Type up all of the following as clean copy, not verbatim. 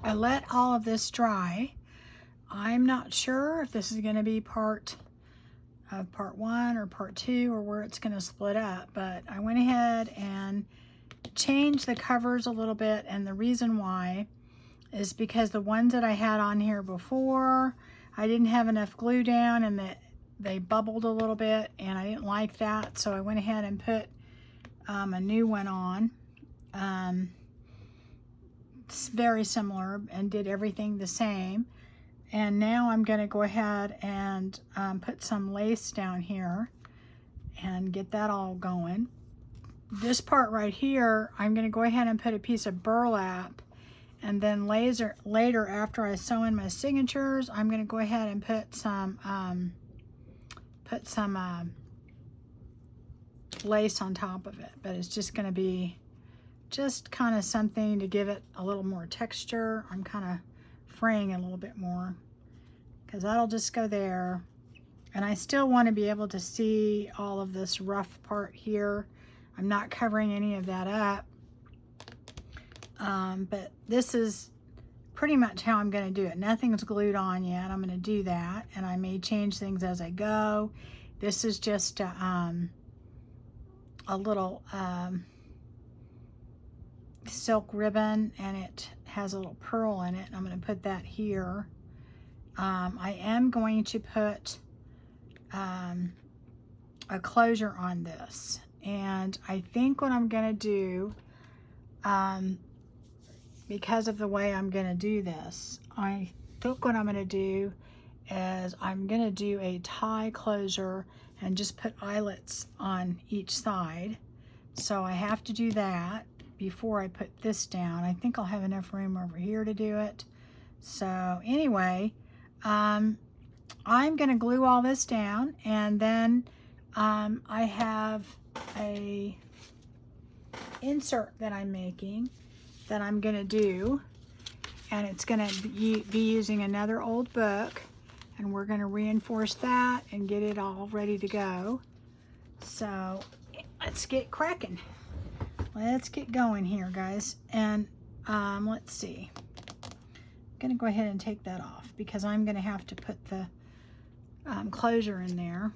I let all of this dry. I'm not sure if this is going to be part 1 or part 2 or where it's going to split up, but I went ahead and changed the covers a little bit, and the reason why is because the ones that I had on here before, I didn't have enough glue down and they bubbled a little bit, and I didn't like that, so I went ahead and put a new one on. It's very similar and did everything the same. And now I'm going to go ahead and put some lace down here and get that all going. This part right here, I'm going to go ahead and put a piece of burlap, and then later after I sew in my signatures, I'm going to go ahead and put some lace on top of it. But it's just going to be just kind of something to give it a little more texture. I'm kind of fraying a little bit more because that'll just go there. And I still want to be able to see all of this rough part here. I'm not covering any of that up. But this is pretty much how I'm going to do it. Nothing's glued on yet. I'm going to do that, and I may change things as I go. This is just a little silk ribbon, and it has a little pearl in it. I'm going to put that here. I am going to put a closure on this, and I think what I'm going to do, because of the way I'm going to do this, I think what I'm going to do is I'm going to do a tie closure and just put eyelets on each side. So I have to do that before I put this down. I think I'll have enough room over here to do it. So anyway, I'm going to glue all this down, and then I have a insert that I'm making that I'm going to do, and it's going to be using another old book, and we're going to reinforce that and get it all ready to go. So let's get cracking. Let's get going here, guys. And let's see. I'm going to go ahead and take that off because I'm going to have to put the closure in there.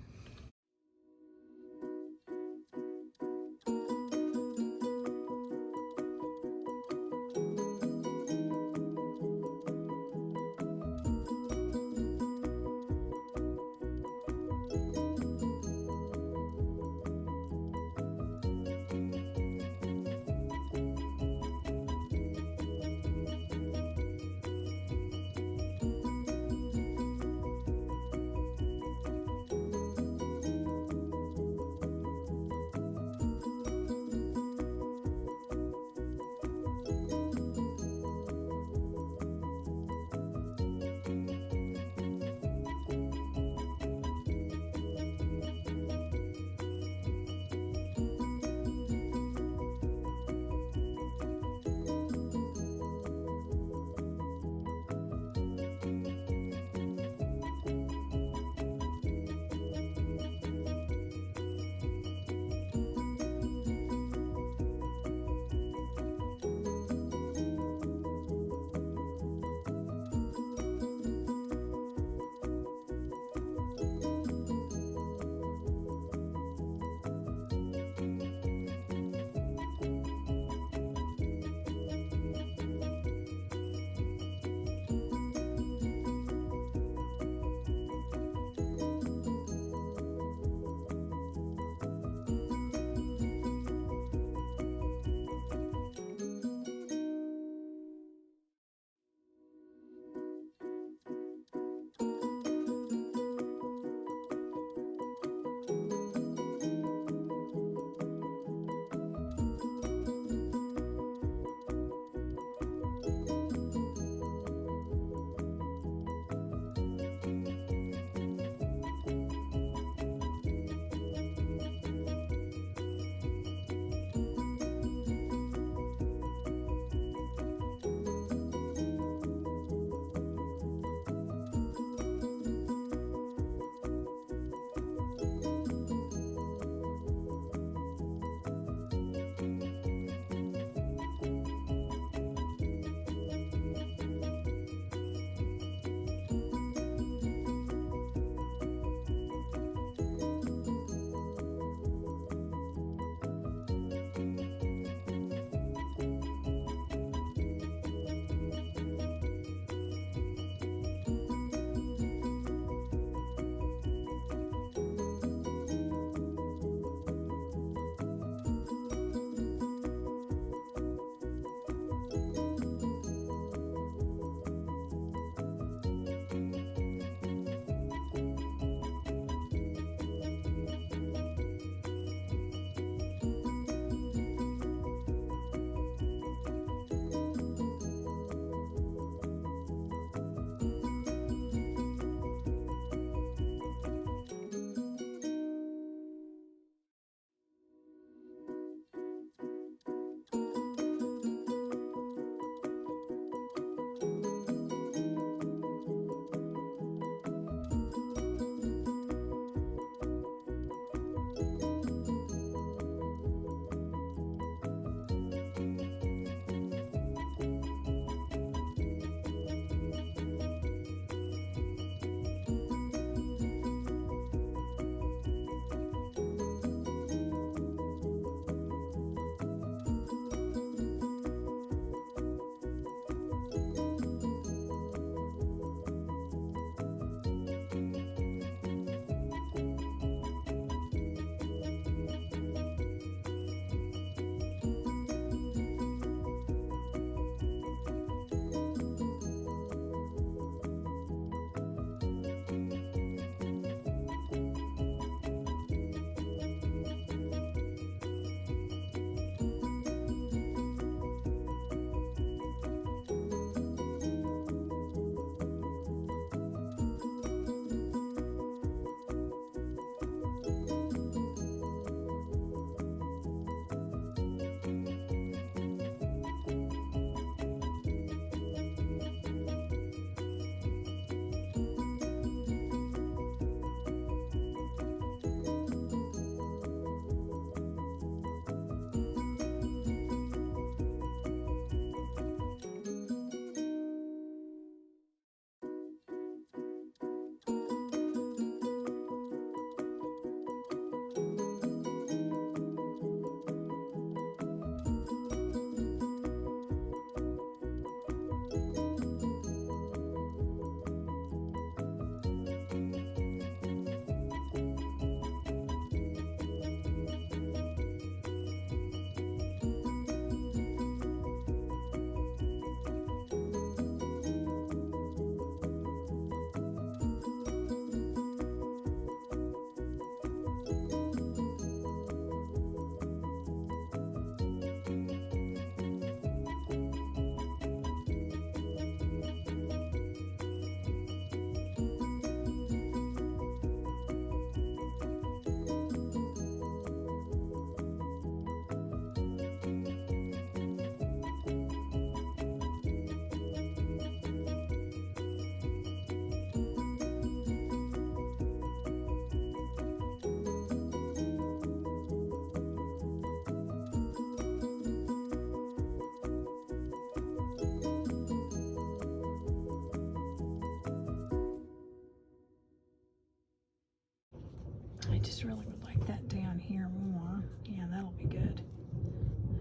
I just really would like that down here more. Yeah, that'll be good.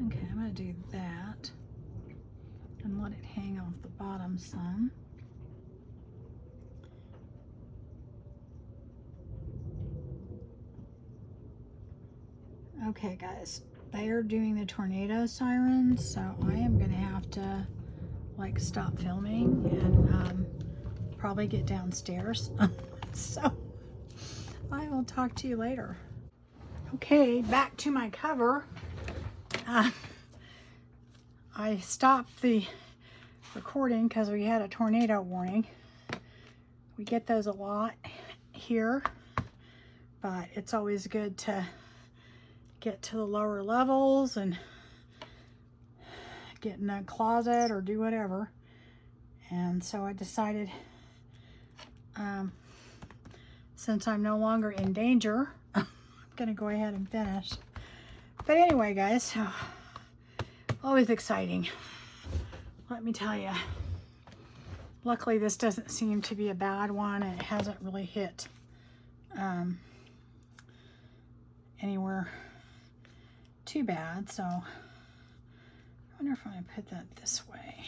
Okay, I'm going to do that and let it hang off the bottom some. Okay guys, they are doing the tornado sirens, so I am going to have to like stop filming and probably get downstairs. So I will talk to you later. Okay, back to my cover. I stopped the recording because we had a tornado warning. We get those a lot here, but it's always good to get to the lower levels and get in a closet or do whatever. And so I decided, since I'm no longer in danger, I'm gonna go ahead and finish. But anyway, guys, always exciting, let me tell you. Luckily, this doesn't seem to be a bad one, and it hasn't really hit anywhere too bad. So I wonder if I'm gonna put that this way.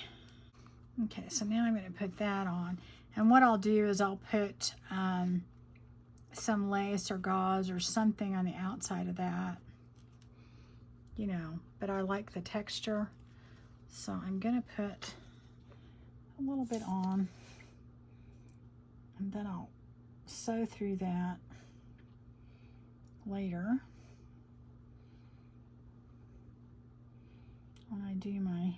Okay, so now I'm gonna put that on, and what I'll do is I'll put some lace or gauze or something on the outside of that, you know, but I like the texture, so I'm gonna put a little bit on, and then I'll sew through that later when I do my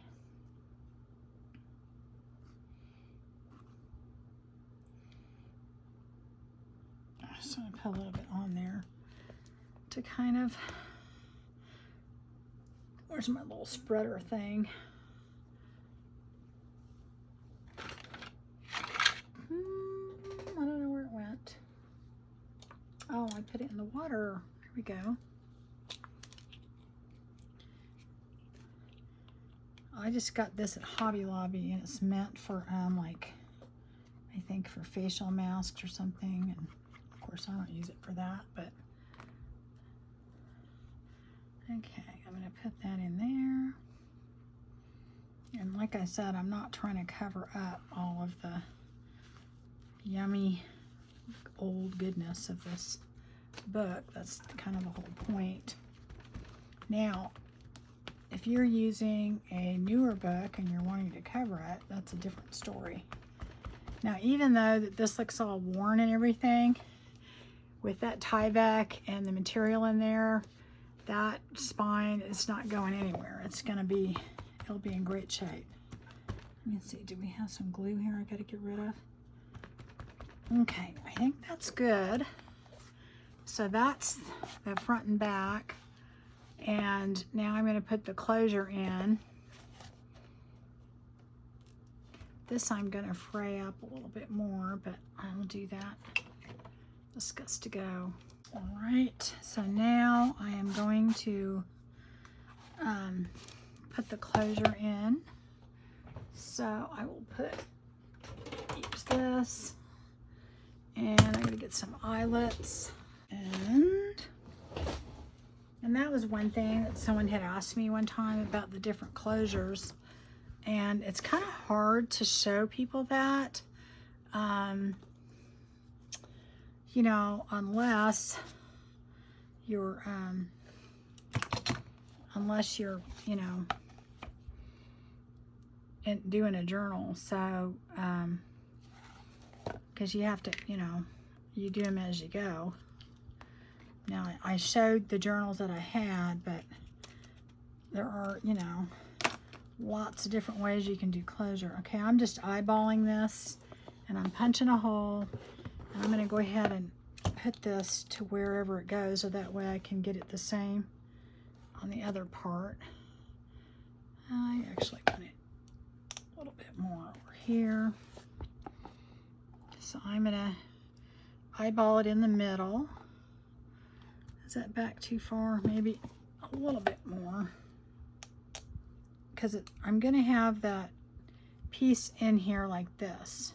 just going to put a little bit on there to kind of, where's my little spreader thing? I don't know where it went. Oh, I put it in the water. Here we go. I just got this at Hobby Lobby, and it's meant for like, I think for facial masks or something, and of course I don't use it for that, but okay, I'm going to put that in there. And like I said, I'm not trying to cover up all of the yummy old goodness of this book. That's kind of the whole point. Now, if you're using a newer book and you're wanting to cover it, that's a different story. Now, even though that this looks all worn and everything, with that Tyvek and the material in there, that spine is not going anywhere. It's gonna be, it'll be in great shape. Let me see, do we have some glue here I gotta get rid of? Okay, I think that's good. So that's the front and back. And now I'm gonna put the closure in. This I'm gonna fray up a little bit more, but I'll do that. This gets to go. All right, so now I am going to put the closure in. So I will use this, and I'm gonna get some eyelets, and that was one thing that someone had asked me one time about the different closures, and it's kind of hard to show people that, you know, unless you're, you know, doing a journal. So, because you have to, you know, you do them as you go. Now, I showed the journals that I had, but there are, you know, lots of different ways you can do closure. Okay, I'm just eyeballing this, and I'm punching a hole, and I'm going to go ahead and put this to wherever it goes, so that way I can get it the same on the other part. I actually want it a little bit more over here. So I'm going to eyeball it in the middle. Is that back too far? Maybe a little bit more. Because I'm going to have that piece in here like this.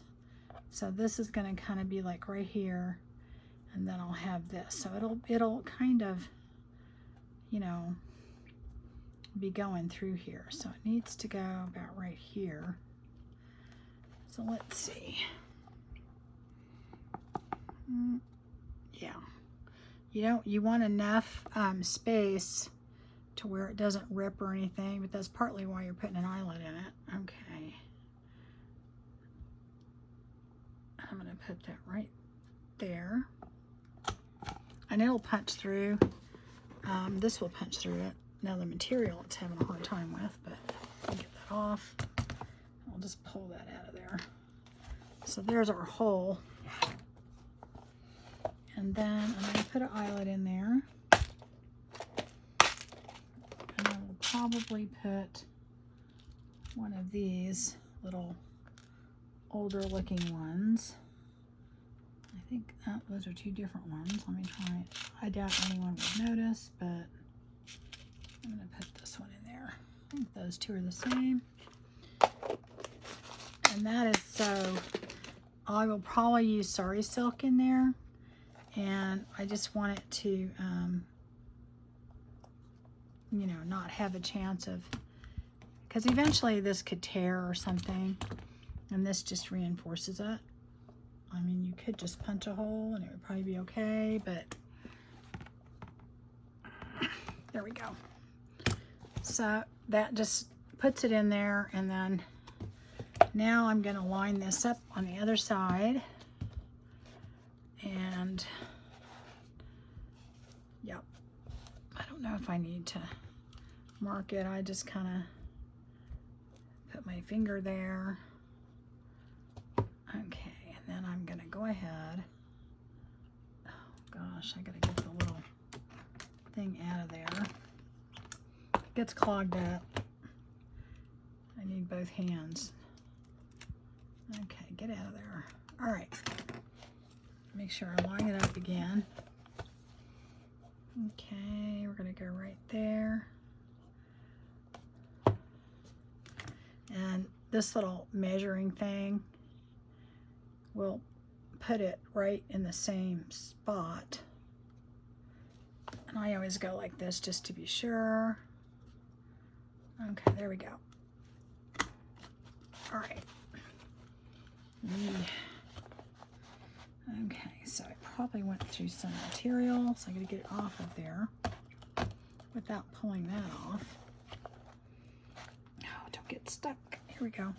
So this is going to kind of be like right here. and then I'll have this. So it'll kind of, you know, be going through here. So it needs to go about right here. So let's see. Yeah, you want enough space to where it doesn't rip or anything, but that's partly why you're putting an eyelet in it. Okay. I'm gonna put that right there. And it'll punch through. This will punch through it. Now the material it's having a hard time with, but I'll get that off. I'll just pull that out of there. So there's our hole. And then I'm going to put an eyelet in there. And I will probably put one of these little older looking ones. I think those are two different ones. Let me try it. I doubt anyone would notice, but I'm going to put this one in there. I think those two are the same. And that is so, I will probably use sari silk in there. And I just want it to, you know, not have a chance of, because eventually this could tear or something, and this just reinforces it. I mean, you could just punch a hole and it would probably be okay, but there we go. So that just puts it in there, and then now I'm going to line this up on the other side. And yep, I don't know if I need to mark it. I just kind of put my finger there. Okay, and then I'm gonna go ahead. Oh gosh, I gotta get the little thing out of there. It gets clogged up. I need both hands. Okay, get out of there. All right. Make sure I line it up again. Okay, we're gonna go right there. And this little measuring thing will put it right in the same spot. And I always go like this just to be sure. Okay, there we go. All right. Okay, so I probably went through some material, so I gotta get it off of there without pulling that off. Oh, don't get stuck. Here we go.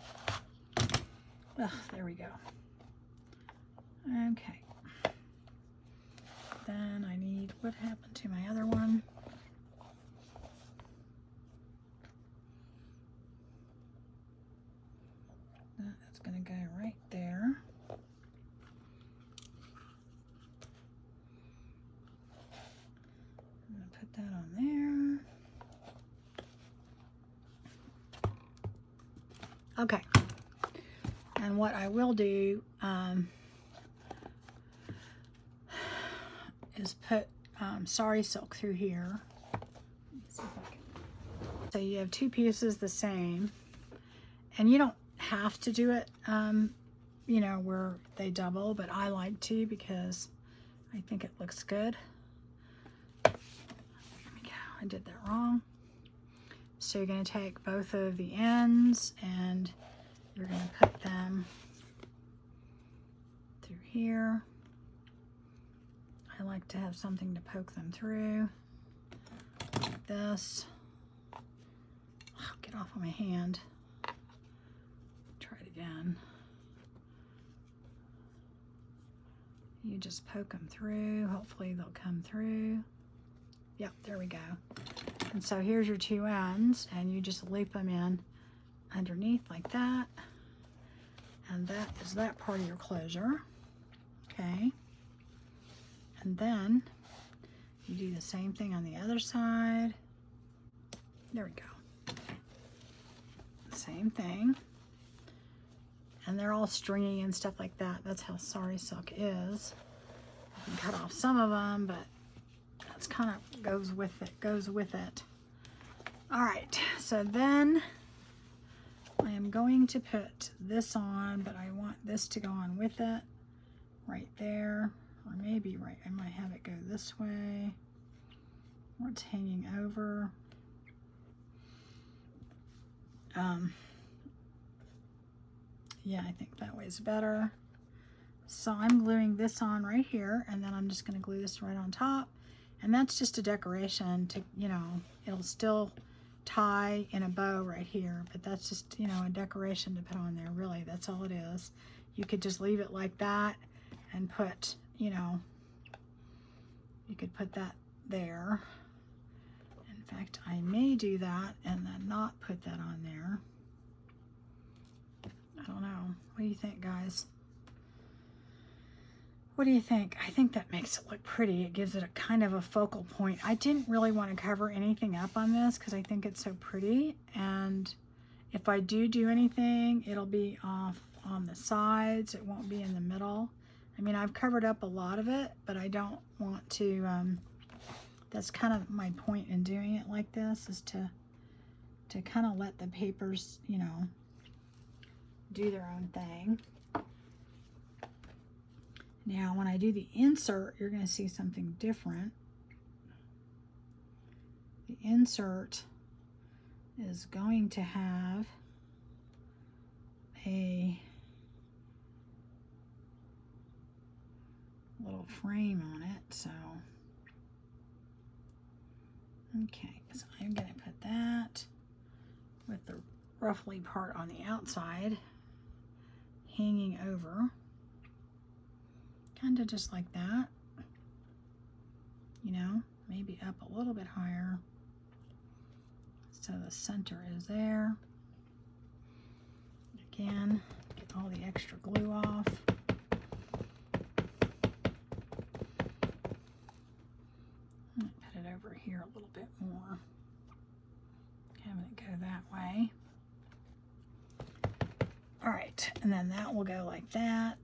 Ugh, there we go. Okay. Then I need, what happened to my other one? That's gonna go right there. That on there. Okay, and what I will do is put sari silk through here. Let's see if I can. So you have two pieces the same, and you don't have to do it you know, where they double, but I like to because I think it looks good. I did that wrong. So you're going to take both of the ends and you're going to put them through here. I like to have something to poke them through, like this. Oh, get off of my hand. Try it again. You just poke them through. Hopefully they'll come through. Yep, there we go. And so here's your two ends, and you just loop them in underneath like that. And that is that part of your closure. Okay. And then you do the same thing on the other side. There we go. Same thing. And they're all stringy and stuff like that. That's how sari silk is. You can cut off some of them, but that's kind of goes with it. All right, so then I am going to put this on, but I want this to go on with it right there. or maybe right, I might have it go this way, or it's hanging over. Yeah, I think that way's better. So I'm gluing this on right here, and then I'm just going to glue this right on top. And that's just a decoration to, you know, it'll still tie in a bow right here, but that's just, you know, a decoration to put on there. Really, that's all it is. You could just leave it like that and put, you know, you could put that there. In fact, I may do that and then not put that on there. I don't know. What do you think, guys? What do you think? I think that makes it look pretty. It gives it a kind of a focal point. I didn't really want to cover anything up on this because I think it's so pretty. And if I do anything, it'll be off on the sides. It won't be in the middle. I mean, I've covered up a lot of it, but I don't want to, that's kind of my point in doing it like this, is to kind of let the papers, you know, do their own thing. Now, when I do the insert, you're going to see something different. The insert is going to have a little frame on it, so okay, so I'm going to put that with the ruffly part on the outside hanging over. Kind of just like that, you know, maybe up a little bit higher so the center is there. Again, get all the extra glue off. I'm going to put it over here a little bit more, having it go that way. All right, and then that will go like that.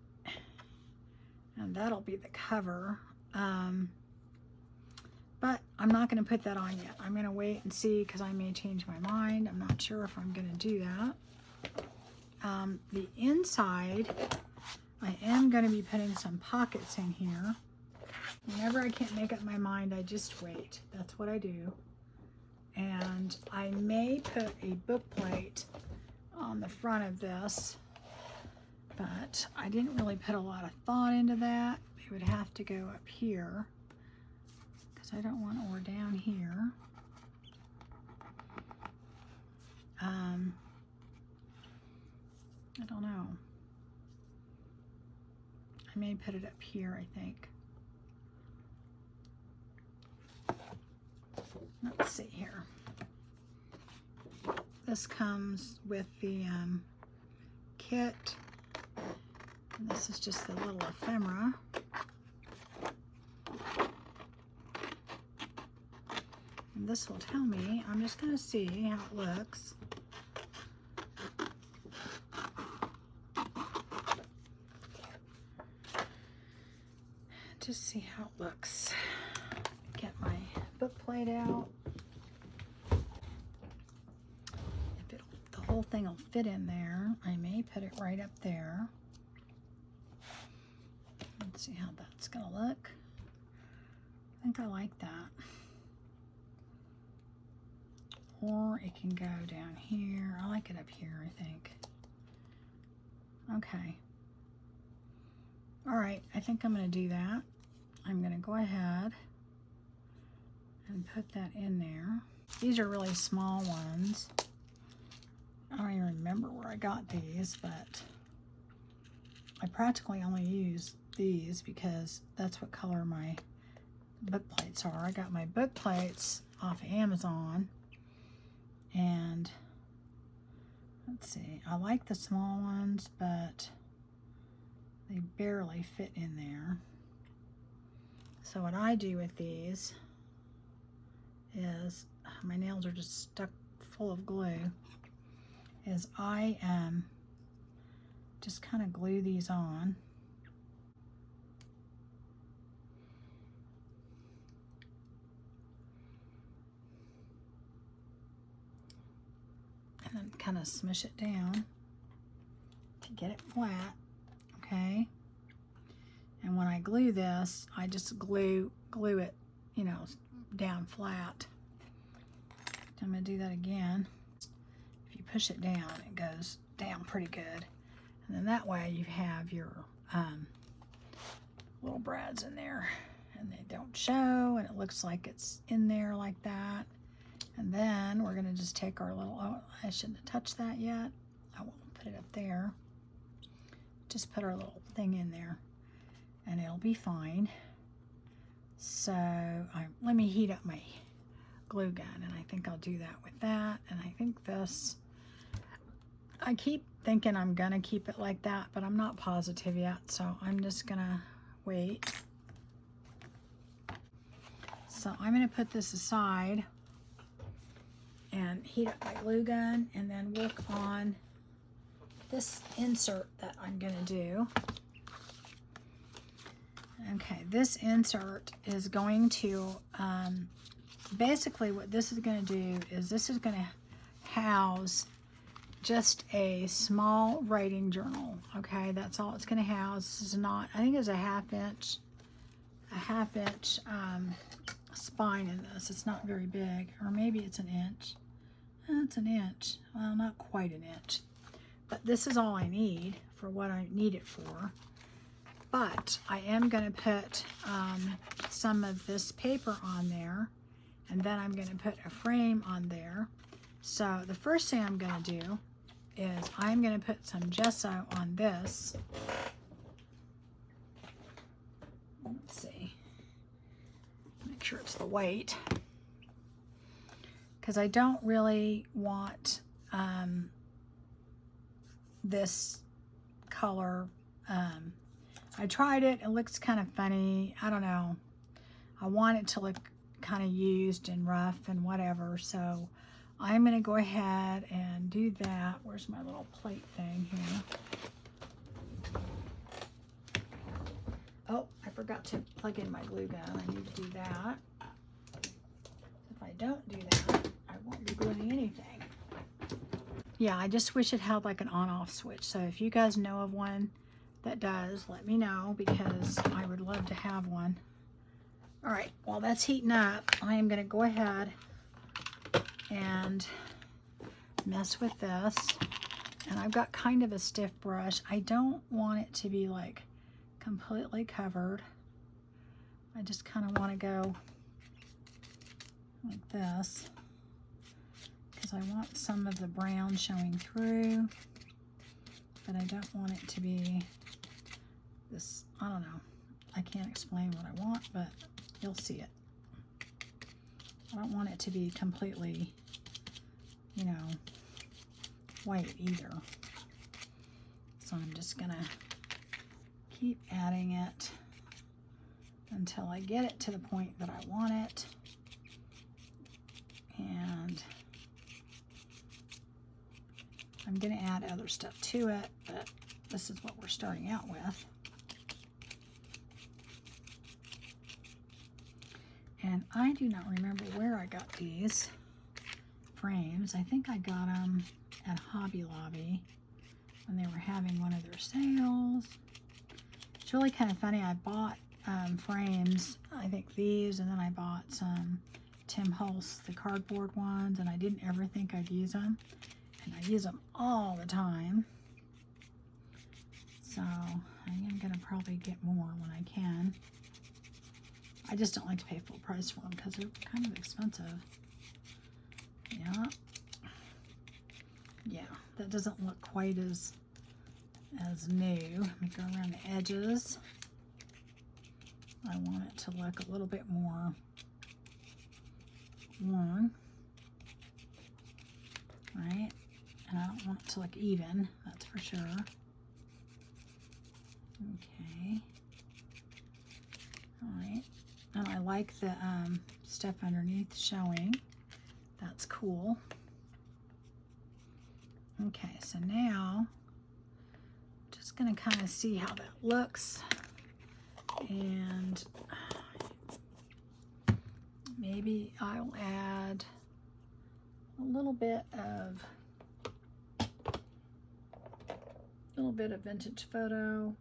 And that'll be the cover. But I'm not going to put that on yet. I'm going to wait and see because I may change my mind. I'm not sure if I'm going to do that. The inside, I am going to be putting some pockets in here. Whenever I can't make up my mind, I just wait. That's what I do. And I may put a book plate on the front of this, but I didn't really put a lot of thought into that. It would have to go up here because I don't want, or down here. I don't know. I may put it up here, I think. Let's see here. This comes with the kit. And this is just the little ephemera. And this will tell me, I'm just going to see how it looks. Just see how it looks. Get my book plate out. If the whole thing will fit in there, I may put it right up there. Let's see how that's going to look. I think I like that. Or it can go down here. I like it up here, I think. Okay. All right, I think I'm going to do that. I'm going to go ahead and put that in there. These are really small ones. I don't even remember where I got these, but I practically only use these because that's what color my book plates are. I got my book plates off Amazon, and let's see, I like the small ones, but they barely fit in there. So what I do with these is, my nails are just stuck full of glue, is I just kind of glue these on. And then kind of smush it down to get it flat, okay? And when I glue this, I just glue it, you know, down flat. I'm going to do that again. If you push it down, it goes down pretty good. And then that way you have your little brads in there. And they don't show, and it looks like it's in there like that. And then we're going to just take our little, oh, I shouldn't have touched that yet. I won't put it up there. Just put our little thing in there, and it'll be fine. So let me heat up my glue gun, and I think I'll do that with that. And I think this, I keep thinking I'm gonna keep it like that, but I'm not positive yet, so I'm just gonna wait. So I'm gonna put this aside and heat up my glue gun, and then work on this insert that I'm gonna do. Okay, this insert is going to, basically what this is gonna do is this is gonna house just a small writing journal. Okay, that's all it's gonna house. This is not, I think it's a half inch spine in this. It's not very big, or maybe it's an inch. It's an inch, well, not quite an inch. But this is all I need for what I need it for. But I am going to put some of this paper on there, and then I'm going to put a frame on there. So the first thing I'm going to do is I'm going to put some gesso on this. Let's see. Make sure it's the white. Because I don't really want this color. I tried it. It looks kind of funny. I don't know. I want it to look kind of used and rough and whatever. So I'm going to go ahead and do that. Where's my little plate thing here? Oh, I forgot to plug in my glue gun. I need to do that. If I don't do that, I won't be gluing anything. Yeah, I just wish it had like an on-off switch. So if you guys know of one that does, let me know, because I would love to have one. All right, while that's heating up, I am going to go ahead and mess with this. And I've got kind of a stiff brush. I don't want it to be like completely covered. I just kind of want to go like this, because I want some of the brown showing through, but I don't want it to be this, I don't know. I can't explain what I want, but you'll see it. I don't want it to be completely, you know, white either. So I'm just gonna keep adding it until I get it to the point that I want it. And I'm going to add other stuff to it, but this is what we're starting out with. And I do not remember where I got these frames. I think I got them at Hobby Lobby when they were having one of their sales. It's really kind of funny. I bought frames, I think these, and then I bought some Tim Holtz, the cardboard ones, and I didn't ever think I'd use them. And I use them all the time. So I am going to probably get more when I can. I just don't like to pay full price for them because they're kind of expensive. Yeah. Yeah, that doesn't look quite as new. Let me go around the edges. I want it to look a little bit more worn. Right? And I don't want it to look even, that's for sure. Okay. Alright. And I like the stuff underneath showing. That's cool. Okay, so now just going to kind of see how that looks. And maybe I'll add a little bit of vintage photo.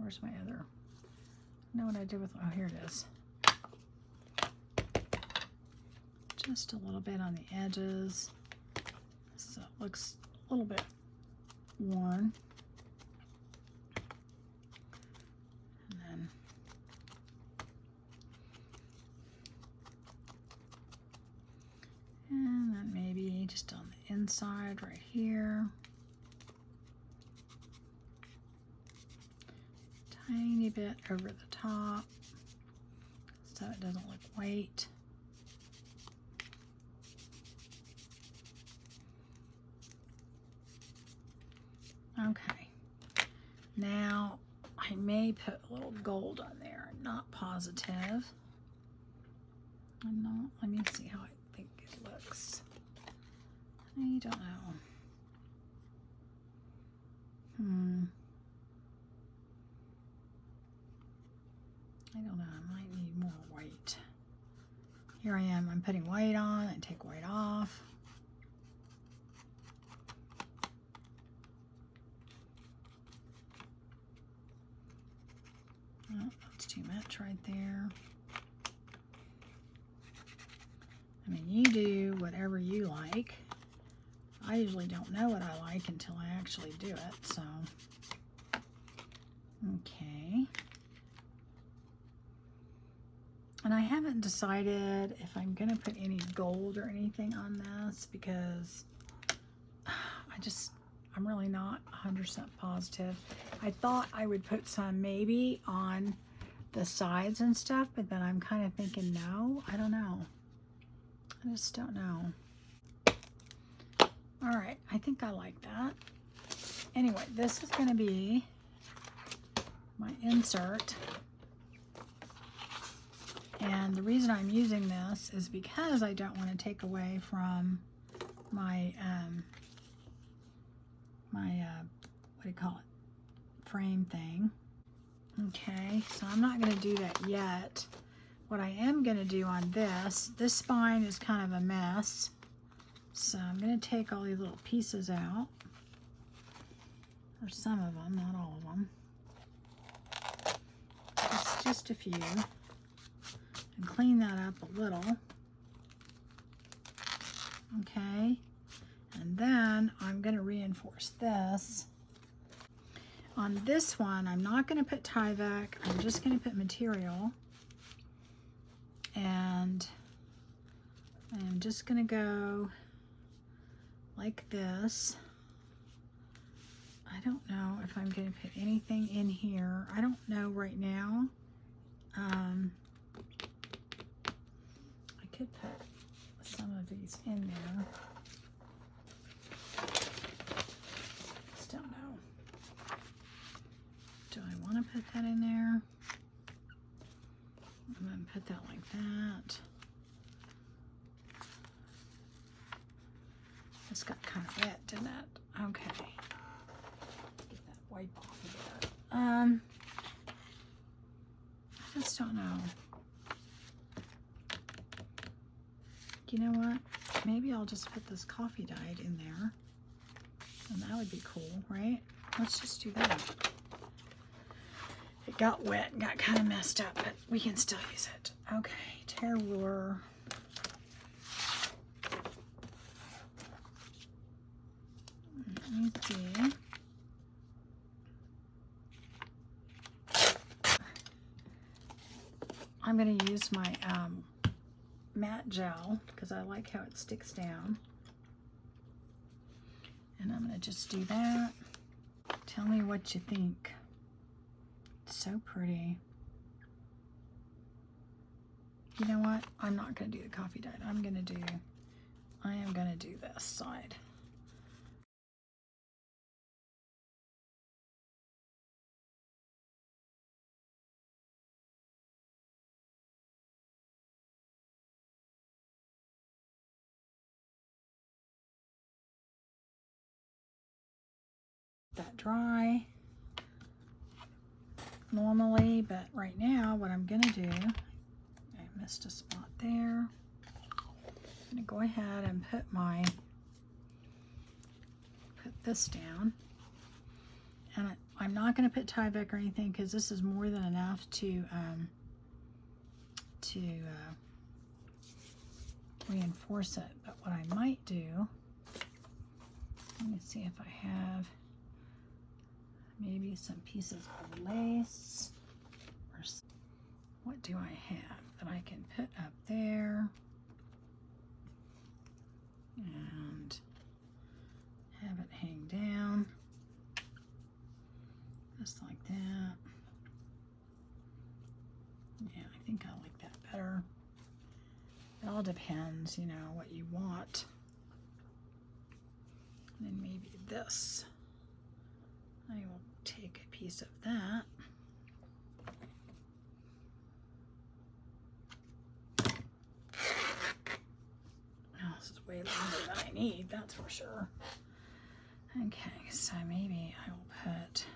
Where's my other? I know what I did with, oh, here it is. Just a little bit on the edges. So it looks a little bit worn. And then maybe just on the inside right here. Tiny bit over the top so it doesn't look white. Okay, now I may put a little gold on there. I'm not positive. I'm not, let me see how I think it looks. I don't know. I don't know, I might need more white. Here I am, I'm putting white on, I take white off. Oh, that's too much right there. I mean, you do whatever you like. I usually don't know what I like until I actually do it, so. Okay. And I haven't decided if I'm gonna put any gold or anything on this because I'm really not 100% positive. I thought I would put some maybe on the sides and stuff, but then I'm kind of thinking, no, I don't know. I just don't know. All right, I think I like that. Anyway, this is gonna be my insert. And the reason I'm using this is because I don't want to take away from my, what do you call it, frame thing. Okay, so I'm not going to do that yet. What I am going to do on this spine is kind of a mess. So I'm going to take all these little pieces out. Or some of them, not all of them. Just a few. And clean that up a little. Okay, and then I'm going to reinforce this. On this one, I'm not going to put Tyvek, I'm just going to put material. And I'm just going to go like this. I don't know if I'm going to put anything in here. I don't know right now. I could put some of these in there. Just don't know. Do I want to put that in there? I'm going to put that like that. This got kind of wet, didn't it? Okay. Get that wipe off of that. I just don't know. You know what? Maybe I'll just put this coffee dyed in there. And that would be cool, right? Let's just do that. It got wet and got kind of messed up, but we can still use it. Okay, tear ruler. Let me see. I'm going to use my matte gel because I like how it sticks down. And I'm going to just do that. Tell me what you think. It's so pretty. You know what? I'm not going to do the coffee dye. I am going to do this side. That dry normally, but right now what I'm gonna do, I missed a spot there. I'm gonna go ahead and put this down, and I'm not going to put Tyvek or anything because this is more than enough to reinforce it. But what I might do, let me see if I have maybe some pieces of lace, or what do I have that I can put up there and have it hang down just like that. Yeah, I think I like that better. It all depends, you know, what you want. And then maybe this. I will take a piece of that. Oh, this is way longer than I need, that's for sure. Okay, so maybe I will put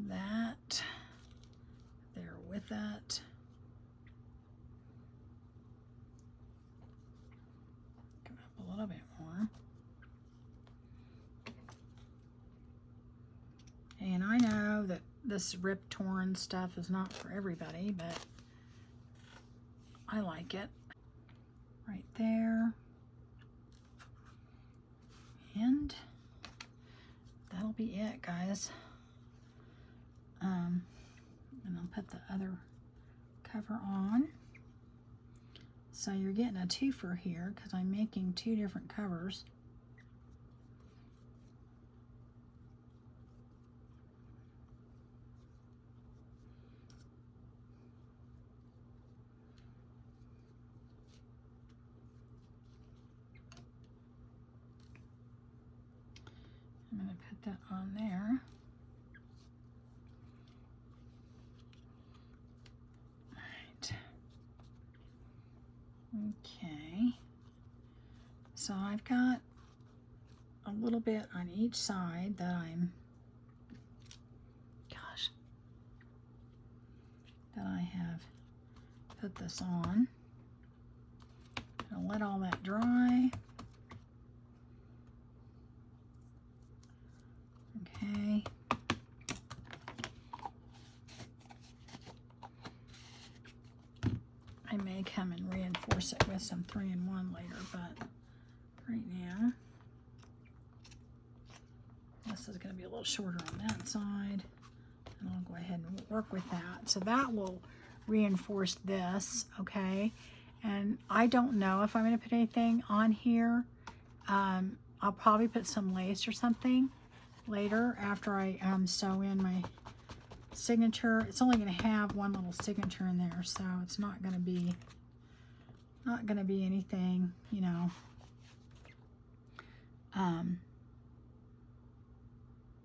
that there with it. Come up a little bit more. And I know that this rip torn stuff is not for everybody, but I like it. Right there. And that'll be it, guys. And I'll put the other cover on. So you're getting a twofer here because I'm making two different covers. I'm going to put that on there. All right. Okay. So I've got a little bit on each side that that I have put this on. I'll let all that dry. Okay. I may come and reinforce it with some 3-in-1 later, but right now, this is going to be a little shorter on that side, and I'll go ahead and work with that. So that will reinforce this, okay? And I don't know if I'm going to put anything on here. I'll probably put some lace or something later after I sew in my signature. It's only going to have one little signature in there, so it's not going to be anything, you know,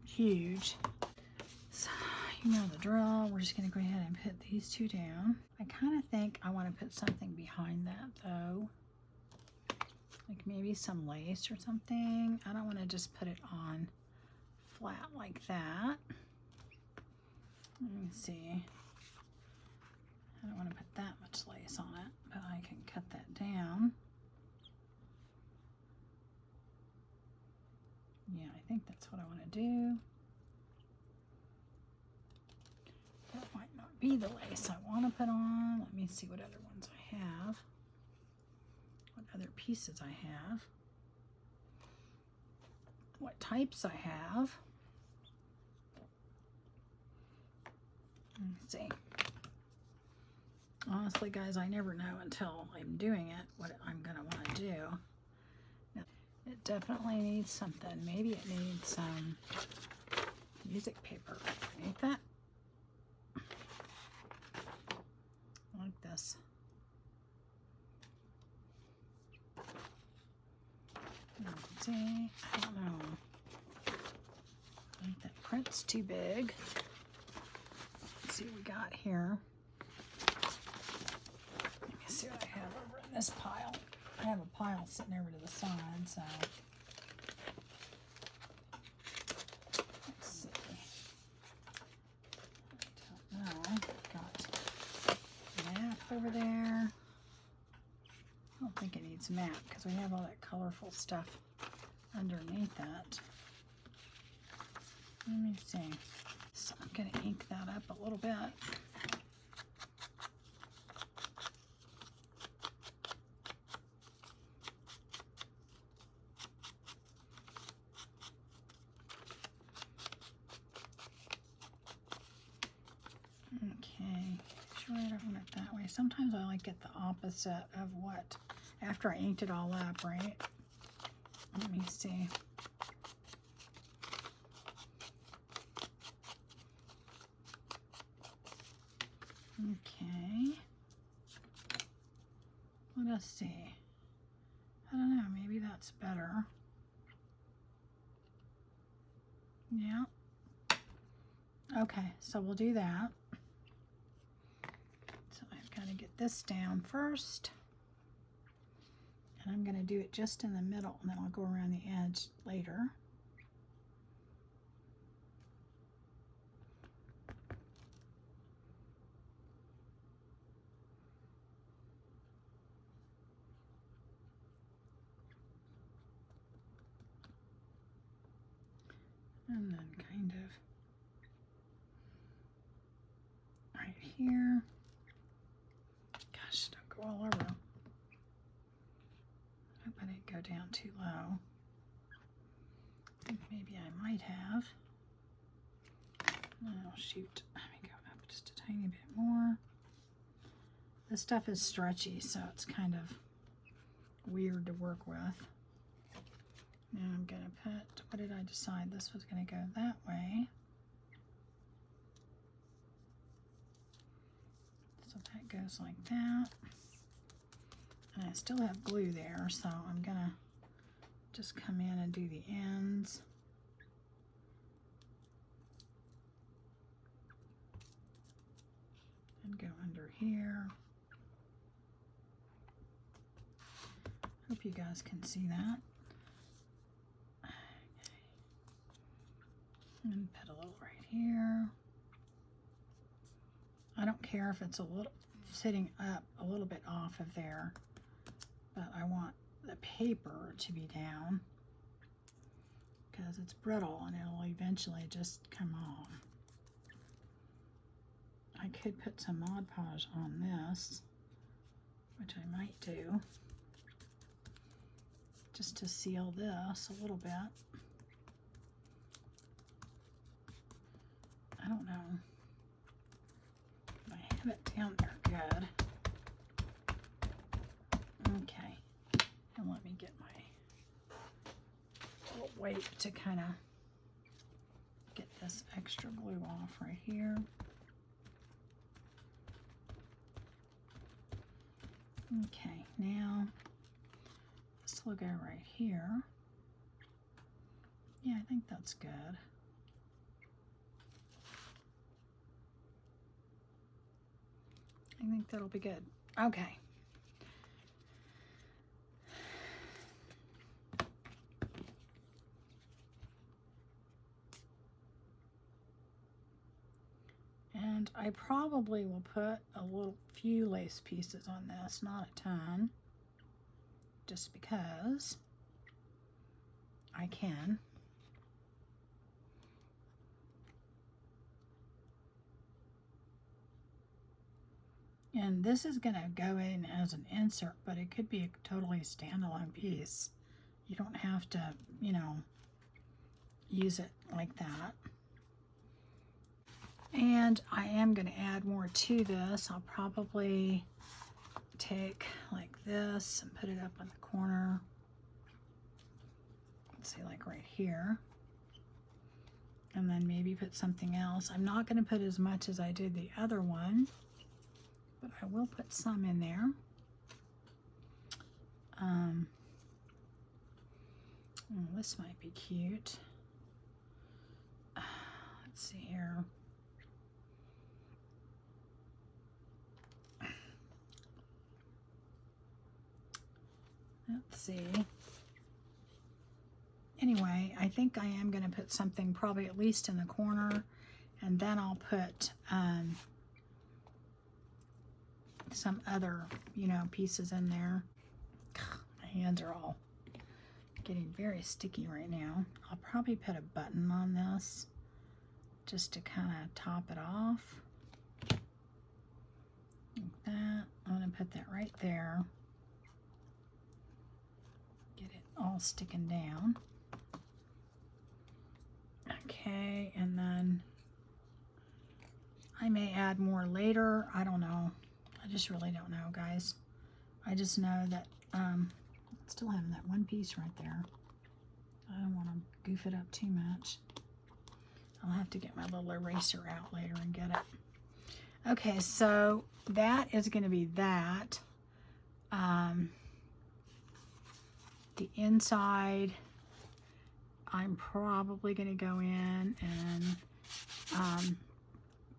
huge. So you know the drill. We're just going to go ahead and put these two down. I kind of think I want to put something behind that though, like maybe some lace or something. I don't want to just put it on flat like that. Let me see. I don't want to put that much lace on it, but I can cut that down. Yeah, I think that's what I want to do. That might not be the lace I want to put on. Let me see what other ones I have. What other pieces I have. What types I have. Let's see. Honestly, guys, I never know until I'm doing it what I'm going to want to do. Now, it definitely needs something. Maybe it needs some music paper underneath that. Like this. Let's see. I don't know. I think that print's too big. See what we got here. Let me see what I have over in this pile. I have a pile sitting over to the side, so let's see. I don't know. Got that over there. I don't think it needs matte because we have all that colorful stuff underneath that. Let me see. So I'm going to ink that up a little bit. Okay, sure I don't want it that way. Sometimes I like it the opposite of what, after I inked it all up, right? Let me see. Okay. Let us see. I don't know, maybe that's better. Yeah. Okay, so we'll do that. So I've got to get this down first. And I'm going to do it just in the middle, and then I'll go around the edge later. And then kind of right here. Gosh, don't go all over. Hope I didn't go down too low. I think maybe I might have. Oh, shoot. Let me go up just a tiny bit more. This stuff is stretchy, so it's kind of weird to work with. Now I'm going to put, what did I decide? This was going to go that way. So that goes like that. And I still have glue there, so I'm going to just come in and do the ends. And go under here. Hope you guys can see that. And put a little right here. I don't care if it's a little sitting up a little bit off of there, but I want the paper to be down because it's brittle and it'll eventually just come off. I could put some Mod Podge on this, which I might do, just to seal this a little bit. I don't know. If I have it down there good. Okay. And let me get my little weight to kind of get this extra glue off right here. Okay, now this will go right here. Yeah, I think that's good. I think that'll be good. Okay. And I probably will put a few lace pieces on this, not a ton, just because I can. And this is going to go in as an insert, but it could be a totally standalone piece. You don't have to, you know, use it like that. And I am going to add more to this. I'll probably take like this and put it up on the corner. Let's see, like right here. And then maybe put something else. I'm not going to put as much as I did the other one, but I will put some in there. Oh, this might be cute. Let's see here. Let's see. Anyway, I think I am going to put something probably at least in the corner, and then I'll put some other, you know, pieces in there. My hands are all getting very sticky right now. I'll probably put a button on this just to kind of top it off. Like that. I'm going to put that right there. Get it all sticking down. Okay, and then I may add more later. I don't know. I just really don't know, guys. I just know that still having that one piece right there. I don't want to goof it up too much. I'll have to get my little eraser out later and get it. Okay, so that is going to be that. The inside, I'm probably going to go in and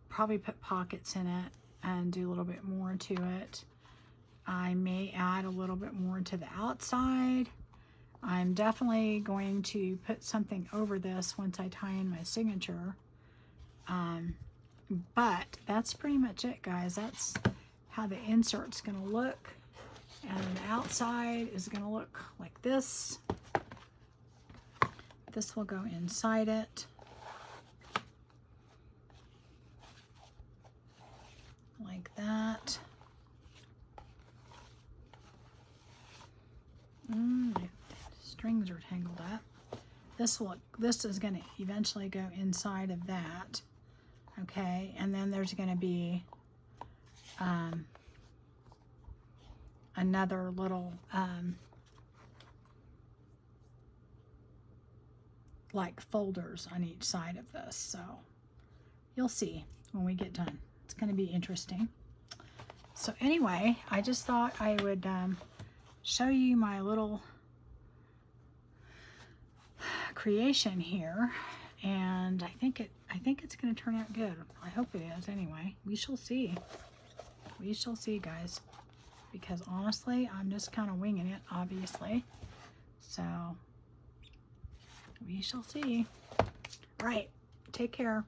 probably put pockets in it and do a little bit more to it. I may add a little bit more to the outside. I'm definitely going to put something over this once I tie in my signature. But that's pretty much it, guys. That's how the insert's going to look. And the outside is going to look like this. This will go inside it. Like that. My strings are tangled up. This is going to eventually go inside of that. Okay, and then there's going to be another little like folders on each side of this. So you'll see when we get done. It's going to be interesting. So anyway, I just thought I would show you my little creation here, and I think it's going to turn out good. I hope it is. Anyway, we shall see. We shall see, guys, because honestly, I'm just kind of winging it, obviously. So we shall see. Right. Take care.